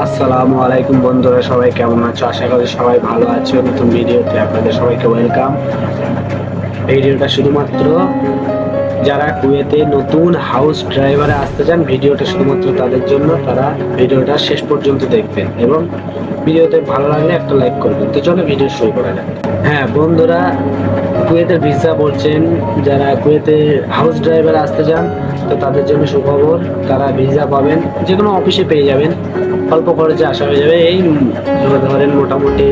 আসসালামু আলাইকুম বন্ধুরা, সবাই কেমন আছো? আশা করি সবাই ভালো আছো। নতুন ভিডিওতে আপনাদের সবাইকে ওয়েলকাম। ভিডিওটা শুধুমাত্র যারা কুয়েতে নতুন হাউস ড্রাইভারে আসতে চান, ভিডিওটা শুধুমাত্র তাদের জন্য। তারা ভিডিওটা শেষ পর্যন্ত দেখবেন এবং ভিডিওতে ভালো লাগলে একটা লাইক করবেন। তো চলো ভিডিও শুরু করা যাক। হ্যাঁ বন্ধুরা, কুয়েতের ভিসা বলছেন, যারা কুয়েতে হাউস ড্রাইভারে আসতে চান তো তাদের জন্য সুখবর। তারা ভিসা পাবেন, যে কোনো অফিসে পেয়ে যাবেন, অল্প খরচে আসা হয়ে যাবে। এই ধরেন মোটামুটি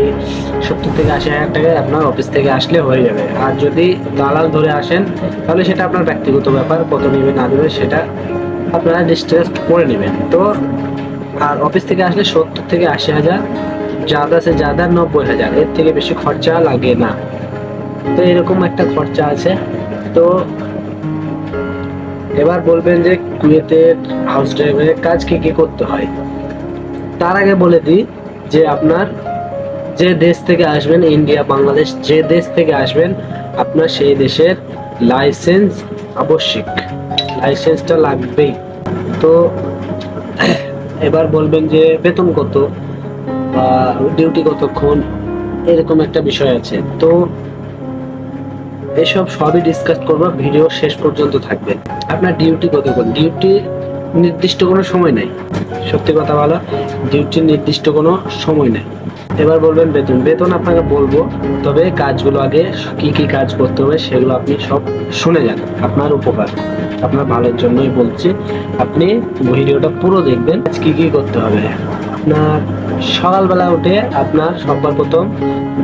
70 থেকে 80 হাজার টাকায় আপনার অফিস থেকে আসলে হয়ে যাবে। আর যদি দালাল ধরে আসেন তাহলে সেটা আপনার ব্যক্তিগত ব্যাপার, কত নেবে না দেবে সেটা আপনারা ডিসকাস করে নেবেন। তো আর অফিস থেকে আসলে 70 থেকে 80 হাজার, ज़्यादा से ज़्यादा 90 হাজার, এর থেকে বেশি খরচা লাগে না। তো এরকম একটা খরচা আছে। তো এবার বলবেন যে কুয়েতের হাউস ড্রাইভারের কাজ কি কি করতে হয়। তার আগে বলে দিই যে আপনার যে দেশ থেকে আসবেন, ইন্ডিয়া, বাংলাদেশ, যে দেশ থেকে আসবেন, আপনার সেই দেশের লাইসেন্স আবশ্যিক, লাইসেন্সটা লাগবেই। তো এবার বলবেন যে বেতন কত বা ডিউটি কতক্ষণ, এরকম একটা বিষয় আছে। তো এসব সবই ডিসকাস করবো, ভিডিও শেষ পর্যন্ত থাকবে। আপনার ডিউটি কতক্ষণ? ডিউটি নির্দিষ্ট কোনো সময় নেই, সত্যি কথা বলা, ডিউটির নির্দিষ্ট কোনো সময় নেই। এবার বলবেন বেতন। বেতন আপনাকে বলবো, তবে কাজগুলো আগে কি কি কাজ করতে হবে সেগুলো আপনি সব শুনে যান, আপনার উপকার, আপনার ভালোর জন্যই বলছি। আপনি ভিডিওটা পুরো দেখবেন। কি কি করতে হবে আপনার? সকালবেলা উঠে আপনার সবার প্রথম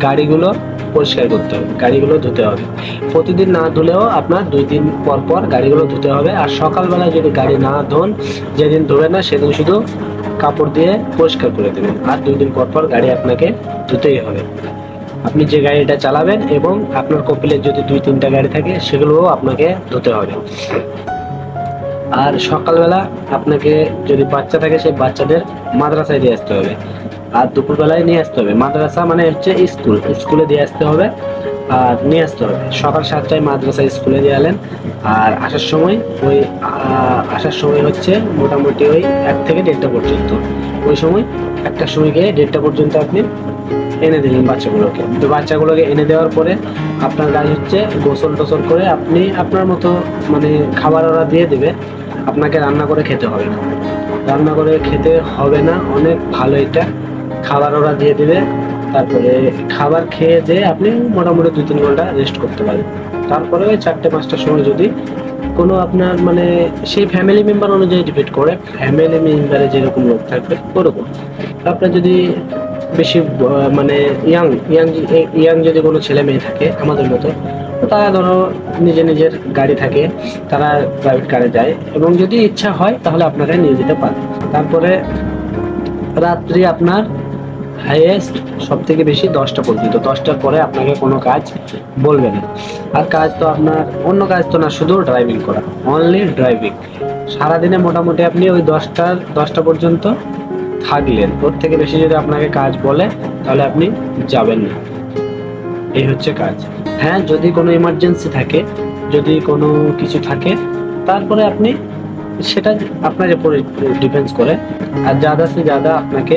গাড়িগুলো পরিষ্কার করতে হবে, গাড়িগুলো ধুতে হবে। প্রতিদিন না ধুলেও আপনার 2 দিন পর পর গাড়িগুলো ধুতে হবে। আর সকালবেলা যদি গাড়ি না ধোন, যেদিন ধোবেন না সেদিন শুধু কাপড় দিয়ে পরিষ্কার করে দেবেন। আর 2 দিন পর পর গাড়ি আপনাকে ধুতেই হবে। আপনি যে গাড়িটা চালাবেন এবং আপনার কপিলের যদি 2-3টা গাড়ি থাকে সেগুলোও আপনাকে ধুতে হবে। আর সকালবেলা আপনাকে যদি বাচ্চা থাকে সেই বাচ্চাদের মাদ্রাসায় দিয়ে আসতে হবে। আর দুপুরবেলায় নিয়ে আসতে হবে। মাদ্রাসা মানে হচ্ছে স্কুল, স্কুলে দিয়ে আসতে হবে আর নিয়ে আসতে হবে। সকাল 7টায় মাদ্রাসায় স্কুলে দিয়ে এলেন, আর আসার সময় হচ্ছে মোটামুটি ওই 1 থেকে 1:30 পর্যন্ত। ওই সময় 1টার সময় গিয়ে 1:30 পর্যন্ত আপনি এনে দিলেন বাচ্চাগুলোকে। তো বাচ্চাগুলোকে এনে দেওয়ার পরে আপনার কাজ হচ্ছে গোসল টোসল করে আপনি আপনার মতো মানে খাবার ওরা দিয়ে দেবে, আপনাকে রান্না করে খেতে হবে না। রান্না করে খেতে হবে না, অনেক ভালো এটা। খাবার ওরা দিয়ে দেবে, তারপরে খাবার খেয়ে দিয়ে আপনি মোটামুটি 2-3 ঘন্টা রেস্ট করতে পারেন। তারপরে ওই 4টে-5টার সময় যদি কোনো আপনার মানে সেই ফ্যামিলি মেম্বার অনুযায়ী ডিপেন্ড করে, ফ্যামিলি মেম্বারে যেরকম লোক থাকবে ওরকম। আপনার যদি বেশি মানে ইয়াং যদি কোনো ছেলে মেয়ে থাকে আমাদের মতো, তো তারা ধরো নিজের গাড়ি থাকে, তারা প্রাইভেট কারে যায় এবং যদি ইচ্ছা হয় তাহলে আপনারা নিয়ে যেতে পারেন। তারপরে রাত্রি আপনার হাইয়েস্ট সব থেকে বেশি 10টা পর্যন্ত। 10টার পরে আপনাকে কোনো কাজ বলবে না। আর কাজ তো আপনার অন্য কাজ তো না, শুধু ড্রাইভিং করা, অনলি ড্রাইভিং। সারাদিনে মোটামুটি আপনি ওই 10টা পর্যন্ত থাকলেন। ওর থেকে বেশি যদি আপনাকে কাজ বলে তাহলে আপনি যাবেন না। এই হচ্ছে কাজ। হ্যাঁ, যদি কোনো ইমার্জেন্সি থাকে, যদি কোনো কিছু থাকে, তারপরে আপনি সেটা আপনার উপরে ডিপেন্ডস করে। আর ज़्यादा से ज़्यादा আপনাকে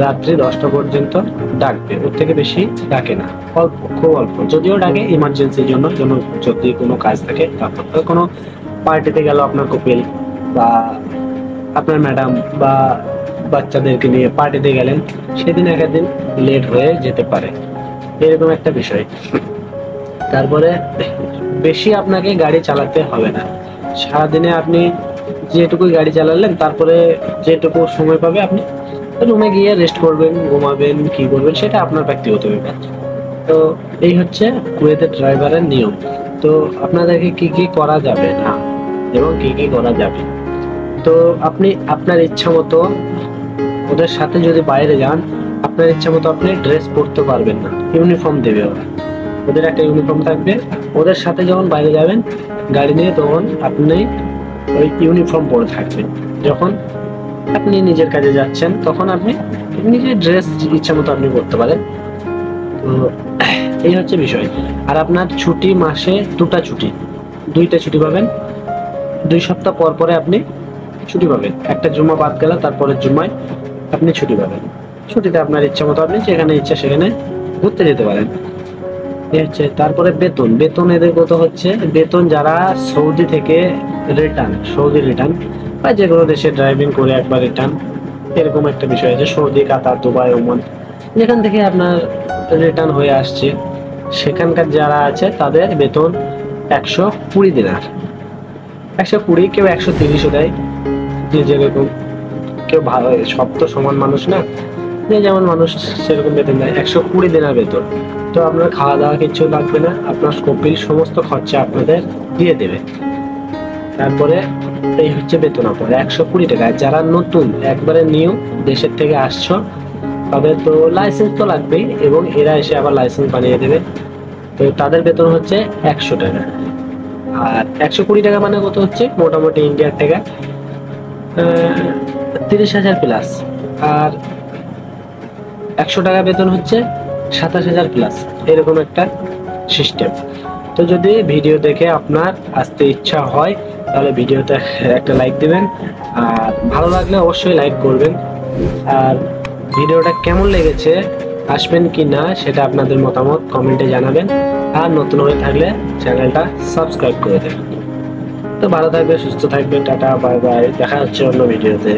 রাত্রি 10টা পর্যন্ত ডাকবে, ওর থেকে বেশি ডাকে না, অল্প, খুব অল্প। যদিও ডাকে ইমার্জেন্সির জন্য, যদি কোনো কাজ থাকে। তারপর কোনো পার্টিতে গেল আপনার কপিল বা আপনার ম্যাডাম বা বাচ্চাদেরকে নিয়ে পার্টিতে গেলেন, সেদিন একদিন লেট হয়ে যেতে পারে, এরকম একটা বিষয়। তারপরে বেশি আপনাকে গাড়ি চালাতে হবে না। সারাদিনে আপনি যেটুকুই গাড়ি চালালেন, তারপরে যেটুকু সময় পাবে আপনি রুমে গিয়ে রেস্ট করবেন, ঘুমাবেন, কি করবেন সেটা আপনার ব্যক্তিগত ব্যাপার। তো এই হচ্ছে কুয়েতের ড্রাইভারের নিয়ম। তো আপনাদেরকে কি কি করা যাবে না এবং কি কি করা যাবে। তো আপনি আপনার ইচ্ছা মতো ওদের সাথে যদি বাইরে যান, আপনার ইচ্ছা মতো আপনি ড্রেস পরতে পারবেন না। ইউনিফর্ম দেবে ওরা, ওদের একটা ইউনিফর্ম থাকবে। ওদের সাথে যখন বাইরে যাবেন গাড়ি নিয়ে, তখন আপনি ওই ইউনিফর্ম পরে থাকবেন। যখন আপনি নিজের কাজে যাচ্ছেন তখন আপনি নিজের ড্রেস ইচ্ছা মতো আপনি করতে পারেন। তো এই হচ্ছে বিষয়। আর আপনার ছুটি মাসে 2টা ছুটি, 2টা ছুটি পাবেন। 2 সপ্তাহ পর পরে আপনি ছুটি পাবেন। একটা জুমা বাদ গেল, তারপরের জুমায় আপনি ছুটি পাবেন। ছুটিতে আপনার ইচ্ছা মতো আপনি যেখানে ইচ্ছা সেখানে ঘুরতে যেতে পারেন। এই হচ্ছে। তারপরে বেতন, বেতন এদের কত হচ্ছে, বেতন যারা সৌদি থেকে সৌদি রিটার্ন বা যে কোনো দেশে ড্রাইভিং করে একবার রিটার্ন, এরকম একটা বিষয় আছে। সৌদি, কাতার, দুবাই, ওমান, যেখান থেকে আপনার রিটার্ন হয়ে আসছে, সেখানকার যারা আছে তাদের বেতন 120 দিনার। 120, কেউ 130ও দেয়, যে যেরকম। কেউ ভালো, সব তো সমান মানুষ না, যে যেমন মানুষ সেরকম বেতন দেয়। 120 দিনার বেতন। তো আপনার খাওয়া দাওয়া কিছু লাগবে না, আপনার কপিল সমস্ত খরচা আপনাদের দিয়ে দেবে। তারপরে এই হচ্ছে বেতন আপনার 120 টাকা। যারা নতুন একবারে নিউ দেশের থেকে আসছো, তাদের তো লাইসেন্স তো লাগবেই, এবং এরা এসে আবার লাইসেন্স বানিয়ে দেবে। তো তাদের বেতন হচ্ছে 100 টাকা। আর 120 টাকা মানে কত হচ্ছে, মোটামুটি ইন্ডিয়ার টাকা 30,000 প্লাস। আর 100 টাকা বেতন হচ্ছে 27,000 প্লাস, এরকম একটা সিস্টেম। তো যদি ভিডিও দেখে আপনার আসতে ইচ্ছা হয়, তাহলে ভিডিওতে একটা লাইক দিবেন, আর ভালো লাগলে অবশ্যই লাইক করবেন। আর ভিডিওটা কেমন লেগেছে, আসবেন কি না সেটা আপনাদের মতামত কমেন্টে জানাবেন। আর নতুন হয়ে থাকলে চ্যানেলটা সাবস্ক্রাইব করে দেবেন। তো ভালো থাকবে, সুস্থ থাকবে, টাটা, বাই বাই, দেখা হচ্ছে অন্য ভিডিওতে।